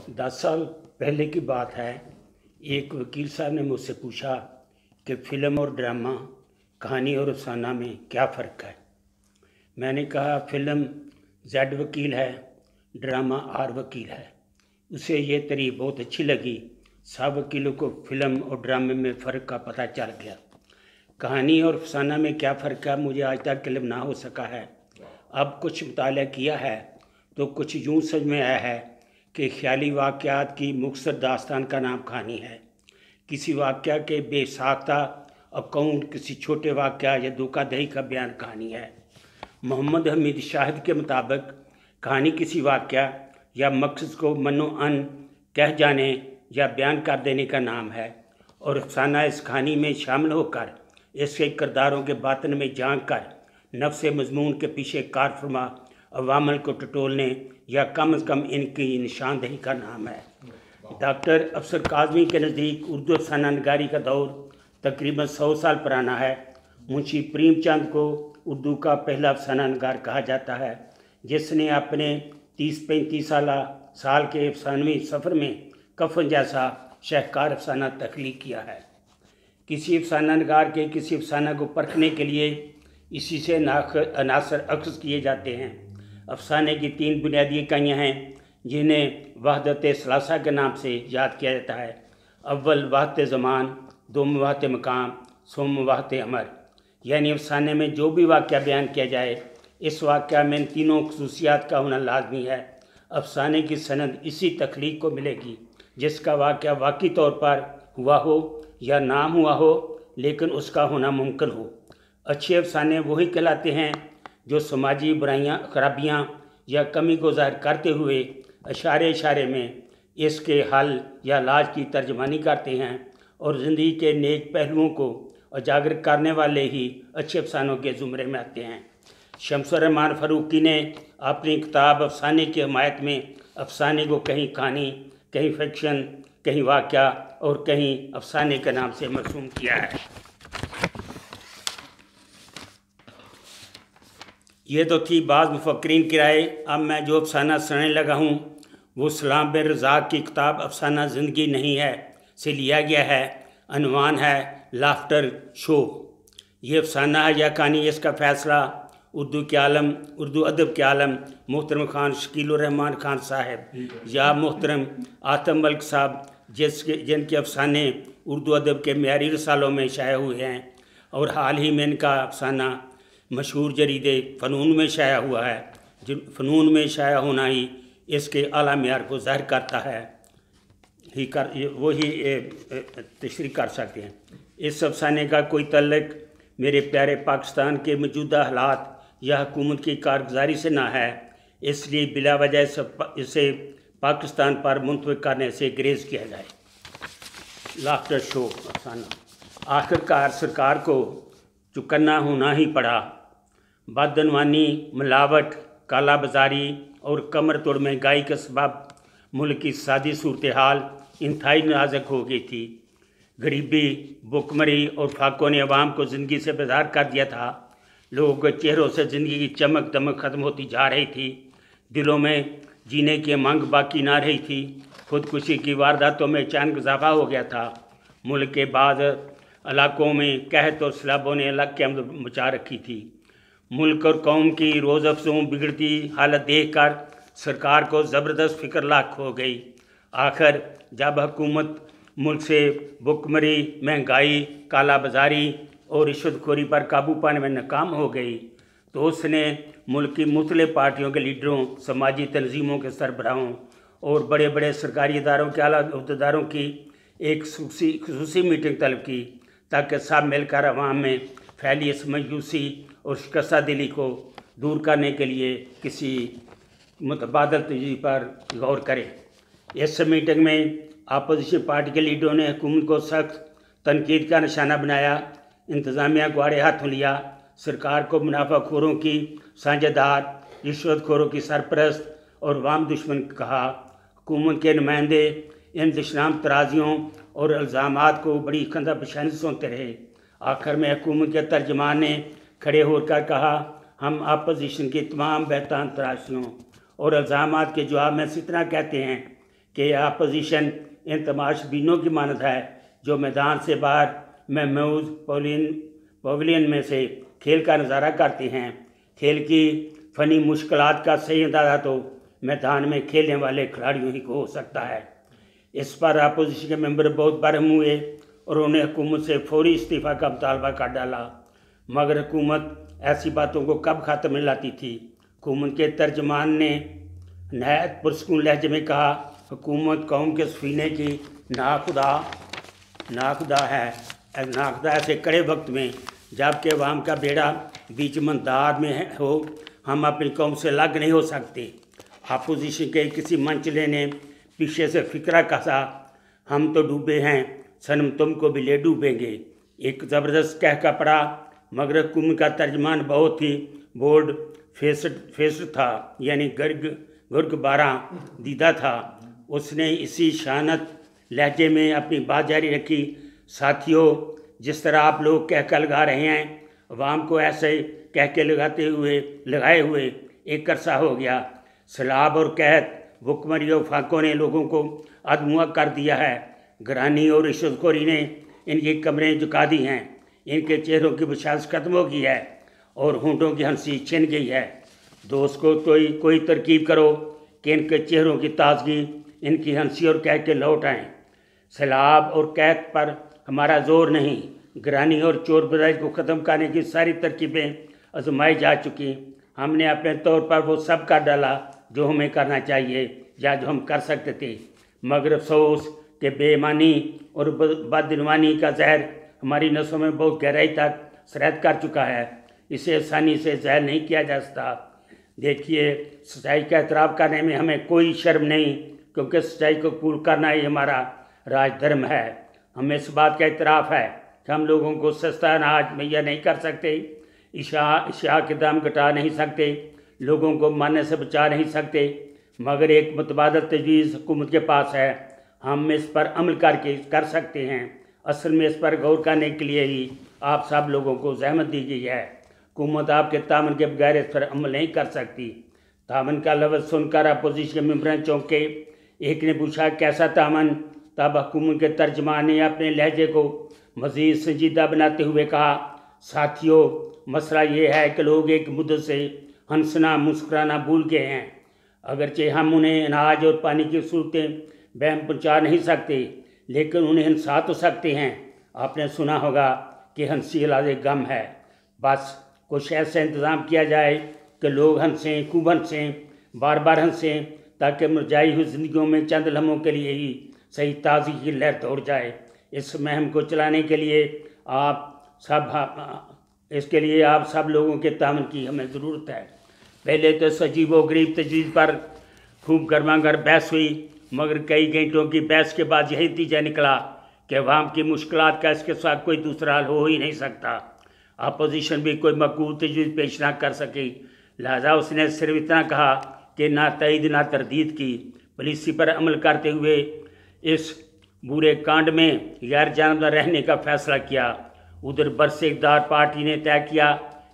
10 साल पहले की बात है। एक वकील साहब ने मुझसे पूछा कि फ़िल्म और ड्रामा, कहानी और अफसाना में क्या फ़र्क है। मैंने कहा फ़िल्म जेड वकील है, ड्रामा आर वकील है। उसे ये तरीक़ बहुत अच्छी लगी। सब वकीलों को फ़िल्म और ड्रामे में फ़र्क का पता चल गया। कहानी और अफसाना में क्या फ़र्क है मुझे आज तक इल्म ना हो सका है। अब कुछ मुताला किया है तो कुछ यूँ समझ में आया है कि ख़याली वाक़यात की मुख्तसर दास्तान का नाम कहानी है। किसी वाक़या के बेसाख्ता अकाउंट, किसी छोटे वाक़या या धोखाधड़ी का बयान कहानी है। मोहम्मद हमीद शाहिद के मुताबिक कहानी किसी वाक़या या मकसद को मनो-अन कह जाने या बयान कर देने का नाम है, और अफसाना इस कहानी में शामिल होकर इसके किरदारों के बातिन में झांक कर नफ्स मज़मून के पीछे कारफरमा अवामल को टटोलने या कम अज़ कम इनकी निशानदेही का नाम है। डॉक्टर अफसर काज़मी के नज़दीक उर्दू अफसाना नगारी का दौर तकरीबन 100 साल पुराना है। मुंशी प्रेमचंद को उर्दू का पहला अफसाना नगार कहा जाता है, जिसने अपने 30-35 साल के अफसानवी सफ़र में कफन जैसा शाहकार अफसाना तख्लीक किया है। किसी अफसाना नगार के किसी अफसाना को परखने के लिए इसी से अनासर अक्स किए जाते हैं। अफसाने की 3 बुनियादी इकाइयाँ हैं जिन्हें वहदत सलासा के नाम से याद किया जाता है। अव्वल वहदत ज़मान, दूम वहदत मकाम, सोम वहदत अमर। यानी अफसाने में जो भी वाक़या बयान किया जाए, इस वाक़या में इन तीनों खसूसियात का होना लाजमी है। अफसाने की सनद इसी तख्लीक को मिलेगी जिसका वाक़या वाकई तौर पर हुआ हो या नाम हुआ हो, लेकिन उसका होना मुमकिन हो। अच्छे अफसाने वही कहलाते हैं जो समाजी बुराइयां, खराबियां या कमी को ज़ाहिर करते हुए इशारे इशारे में इसके हल या इलाज की तर्जमानी करते हैं, और ज़िंदगी के नेक पहलुओं को उजागर करने वाले ही अच्छे अफसानों के ज़ुमरे में आते हैं। शम्सुर रहमान फ़ारूकी ने अपनी किताब अफसाने की हमायत में अफसाने को कहीं कहानी, कहीं फिक्शन, कहीं वाक़या और कहीं अफसाने के नाम से मरसूम किया है। ये तो थी बाज़ मुफक्रीन की राय। अब मैं जो अफसाना सुनाने लगा हूँ वो सलाम बिन रज़ाक की किताब अफसाना ज़िंदगी नहीं है से लिया गया है। अनवान है लाफ्टर शो। ये अफसाना है या कहानी, इसका फ़ैसला उर्दू के आलम, उर्दू अदब के आलम मोहतरम खान शकीलुर रहमान खान साहब या मोहतरम आतम मलिक साहब, जिनके अफसाने उर्दू अदब के मेयारी रसालों में शाया हुए हैं, और हाल ही में इनका अफसाना मशहूर जरीदे फ़नून में शाया हुआ है। जिन फ़नून में शाया होना ही इसके आला मेयार को ज़ाहिर करता है, वही तशरीह कर सकते हैं। इस अफसाने का कोई तल्लुक़ मेरे प्यारे पाकिस्तान के मौजूदा हालात या हुकूमत की कारगुजारी से ना है, इसलिए बिला वजह इसे पाकिस्तान पर मुंतविक करने से गुरेज किया जाए। लाफ्टर शो अफसाना। आखिरकार सरकार को चुकन्ना होना ही पड़ा। बदअनवानी, मिलावट, काला बाजारी और कमर तोड़ महंगाई के सबब मुल्क की सादी सूरत हाल इंतहाई नाजुक हो गई थी। गरीबी, भुखमरी और फाकों ने अवाम को ज़िंदगी से बेजार कर दिया था। लोगों के चेहरों से ज़िंदगी की चमक दमक ख़त्म होती जा रही थी। दिलों में जीने की मांग बाकी ना रही थी। खुदकुशी की वारदातों में अचानक इजाफा हो गया था। मुल्क के बाद इलाकों में कहत और सैलाबों ने अलग क़यामत मचा रखी थी। मुल्क और कौम की रोज़ अफसों बिगड़ती हालत देखकर सरकार को ज़बरदस्त फ़िक्र लाक हो गई। आखिर जब हुकूमत मुल्क से भुखमरी, महंगाई, काला बाजारी और रिश्वतखोरी पर काबू पाने में नाकाम हो गई, तो उसने मुल्क की मुख्तलिफ पार्टियों के लीडरों, समाजी तंजीमों के सरबराहों और बड़े बड़े सरकारी इदारों के आला अहदेदारों की एक खुसूसी मीटिंग तलब की, ताकि सब मिलकर अवाम में फैली इस मायूसी और शिकस्त दिली को दूर करने के लिए किसी मुतबादल तजवीज़ पर गौर करें। इस मीटिंग में अपोजिशन पार्टी के लीडरों ने हुकूमत को सख्त तनकीद का निशाना बनाया, इंतज़ामिया को आड़े हाथों लिया, सरकार को मुनाफाखोरों की साझेदार, रिश्वतखोरों की सरपरस्त और वाम दुश्मन कहा। हुकूमत के नुमाइंदे इन दुश्मनाम तराजियों और इल्ज़ामात को बड़ी खंदा पेशानी से सुनते रहे। आखिर में हुकूमत के तर्जमान ने खड़े होकर कहा, हम अपोजिशन की तमाम बेहतान तराशियों और इल्ज़ामात के जवाब में इतना कहते हैं कि अपोजिशन इन तमाशबीनों की मानद है जो मैदान से बाहर महमूज पवेलियन में से खेल का नज़ारा करते हैं। खेल की फ़नी मुश्किलात का सही अंदाज़ा तो मैदान में खेलने वाले खिलाड़ियों ही को हो सकता है। इस पर अपोजिशन के मेंबर बहुत बरहम हुए और उन्हें हुकूमत से फौरी इस्तीफ़ा का मुतालबा कर डाला, मगर हुकूमत ऐसी बातों को कब ख़त्म में लाती थी। हुकूमत के तर्जमान ने नहायत पुरस्कून लहजे में कहा, हुकूमत कौम के सफीने की नाखुदा है ऐसे कड़े वक्त में जबकि अवाम का बेड़ा बीच मंदार में हो, हम अपनी कौम से अलग नहीं हो सकते। अपोजिशन के किसी मंचले ने पीछे से फिक्रा कहा, हम तो डूबे हैं सनम तुमको भी ले डूबेंगे। एक ज़बरदस्त कहका पड़ा, मगर हुकूमत का तर्जमान बहुत ही बोल्ड फेस्ड था, यानी गुर्ग बारा दीदा था। उसने इसी शानत लहजे में अपनी बात जारी रखी, साथियों, जिस तरह आप लोग कहका लगा रहे हैं, अवाम को ऐसे कहके लगाए हुए एक अरसा हो गया। सैलाब और कहत भुखमरी और फाकों ने लोगों को अधमुआ कर दिया है। घरानी और रिश्वतखोरी ने इनके कमरे झुका दी हैं। इनके चेहरों की बशाश खत्म हो गई है और होंठों की हंसी छिन गई है। दोस्त को कोई तरकीब करो कि इनके चेहरों की ताजगी इनकी हंसी और कह के लौट आएँ। सैलाब और कहत पर हमारा जोर नहीं, घरानी और चोर बजाई को ख़त्म करने की सारी तरकीबें आजमाई जा चुकी। हमने अपने तौर पर वो सब कर डाला जो हमें करना चाहिए या जो हम कर सकते थे, मगर अफसोस कि बेईमानी और बदइनवानी का जहर हमारी नसों में बहुत गहराई तक सरहद कर चुका है। इसे आसानी से जहर नहीं किया जा सकता। देखिए, सच्चाई का एतराफ़ करने में हमें कोई शर्म नहीं, क्योंकि सच्चाई को कबूल करना ही हमारा राजधर्म है। हमें इस बात का एतराफ़ है कि हम लोगों को सस्ता अनाज मुहैया नहीं कर सकते, इशा के दाम घटा नहीं सकते, लोगों को मरने से बचा नहीं सकते, मगर एक मुतबादल तजवीज़ हुकूमत के पास है। हम इस पर अमल कर सकते हैं। असल में इस पर गौर करने के लिए ही आप सब लोगों को जहमत दी गई है। हुकूमत आपके तामन के बगैर इस पर अमल नहीं कर सकती। तामन का लफ्ज़ सुनकर अपोजिशन के मेंबर चौंके। एक ने पूछा, कैसा तामन? तब हुकूमत के तर्जमान ने अपने लहजे को मज़ीद संजीदा बनाते हुए कहा, साथियों, मसला ये है कि लोग एक मुद्दत से हंसना मुस्कुराना भूल गए हैं। अगरचे हम उन्हें अनाज और पानी की सूरतें बहम पहुँचा नहीं सकते, लेकिन उन्हें हंसा तो सकते हैं। आपने सुना होगा कि हंसी इलाज गम है। बस कुछ ऐसा इंतज़ाम किया जाए कि लोग हंसें, खूब हंसें, बार बार हंसें, ताकि मुरझाई हुई ज़िंदगियों में चंद लम्हों के लिए ही सही ताज़गी की लहर दौड़ जाए। इस मुहिम को चलाने के लिए आप सब लोगों के तामन की हमें ज़रूरत है। पहले तो सजीब व गरीब तजवीज़ पर खूब गर्मागर बहस हुई, मगर कई घंटों की बहस के बाद यही नतीजा निकला कि अवाम की मुश्किलात का इसके साथ कोई दूसरा हल हो ही नहीं सकता। अपोजिशन भी कोई मकबूल तजवीज़ पेश ना कर सकी, लिहाजा उसने सिर्फ इतना कहा कि ना तईद ना तरदीद की, पॉलिसी पर अमल करते हुए इस बुरे कांड में गैर जानबदार रहने का फैसला किया। उधर बरसे इक़्तिदार पार्टी ने तय किया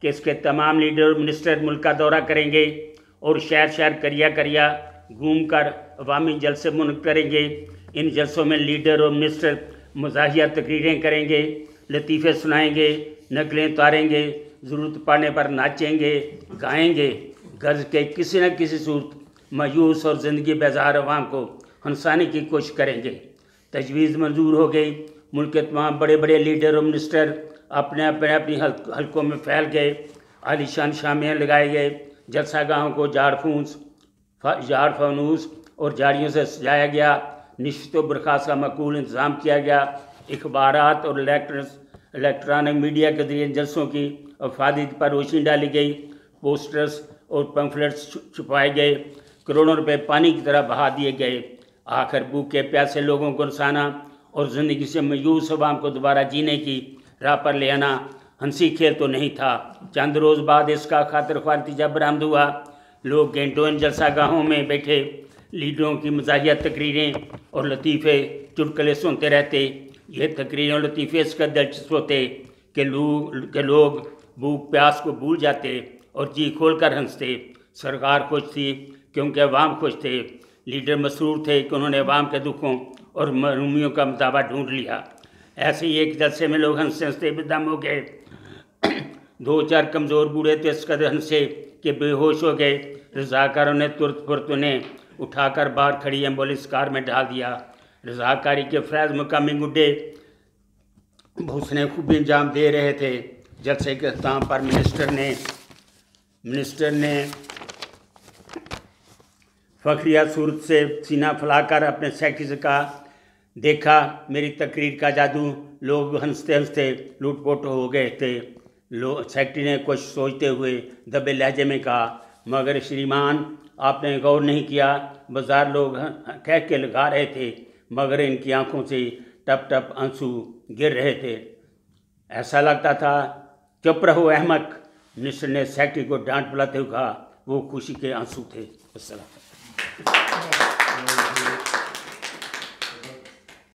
कि इसके तमाम लीडर और मिनिस्टर मुल्क का दौरा करेंगे और शहर शहर करिया घूम कर अवामी जलसे मुनक़िद करेंगे। इन जलसों में लीडर और मिनिस्टर मज़ाहिया तकरीरें करेंगे, लतीफ़े सुनाएंगे, नकलें उतारेंगे, ज़रूरत पड़ने पर नाचेंगे, गाएंगे। गर्ज के किसी न किसी सूरत मायूस और ज़िंदगी बेजार अवाम को हंसाने की कोशिश करेंगे। तजवीज़ मंजूर हो गई। मुल्क के तमाम बड़े बड़े लीडर और मिनिस्टर अपनी हलकों में फैल गए। आलीशान शामियाँ लगाए गए। जलसागाहों को झाड़ फनूस और झाड़ियों से सजाया गया। निश्चित बरखास्त का मकबूल इंतज़ाम किया गया। अखबारात और इलेक्ट्रॉनिक मीडिया के जरिए जलसों की अफादी पर रोशनी डाली गई। पोस्टर्स और पम्फलेट्स छुपाए गए। करोड़ों रुपए पानी की तरह बहा दिए गए। आखिर भूखे प्यासे लोगों को हंसाना और ज़िंदगी से मायूस अवाम को दोबारा जीने की राह पर ले आना हंसी खेल तो नहीं था। चंद रोज़ बाद इसका खातिर नतीजा बरामद हुआ। लोग घंटों इन जलसागाहों में बैठे लीडरों की मज़ाहिया तकरीरें और लतीफ़े चुटकुले सुनते रहते। ये तकरीरें और लतीफ़े इसका दिलचस्प होते कि लोग भूख प्यास को भूल जाते और जी खोल कर हंसते। सरकार खुश थी क्योंकि अवाम खुश थे। लीडर मसरूर थे कि उन्होंने अवाम के दुखों और महरूमियों का मुताबा ढूंढ लिया। ऐसे ही एक जलसे में लोग हंसते हंसते बेदम हो गए। 2-4 कमज़ोर बूढ़े तो इस कदर हंसे कि बेहोश हो गए। रजाकारों ने तुरंत उन्हें उठाकर बाहर खड़ी एम्बुलेंस कार में डाल दिया। रजाकारी के फैज़ मुकामी गुड्डे हुस्ने खूबी अंजाम दे रहे थे। जलसे के अख्ताम पर मिनिस्टर ने फखरिया सूरत से सीना फैलाकर अपने सेक्रेटरी से कहा, देखा मेरी तकरीर का जादू। लोग हंसते हंसते लूटपुट हो गए थे। सेक्रेटरी ने कुछ सोचते हुए दबे लहजे में कहा, मगर श्रीमान आपने गौर नहीं किया, बाजार लोग कह के लगा रहे थे मगर इनकी आंखों से टप टप आंसू गिर रहे थे। ऐसा लगता था। चुप रहो अहमक, मिनिस्टर ने सेक्रेटरी को डांट बुलाते हुए कहा। वो खुशी के आंसू थे। अस्सलाम।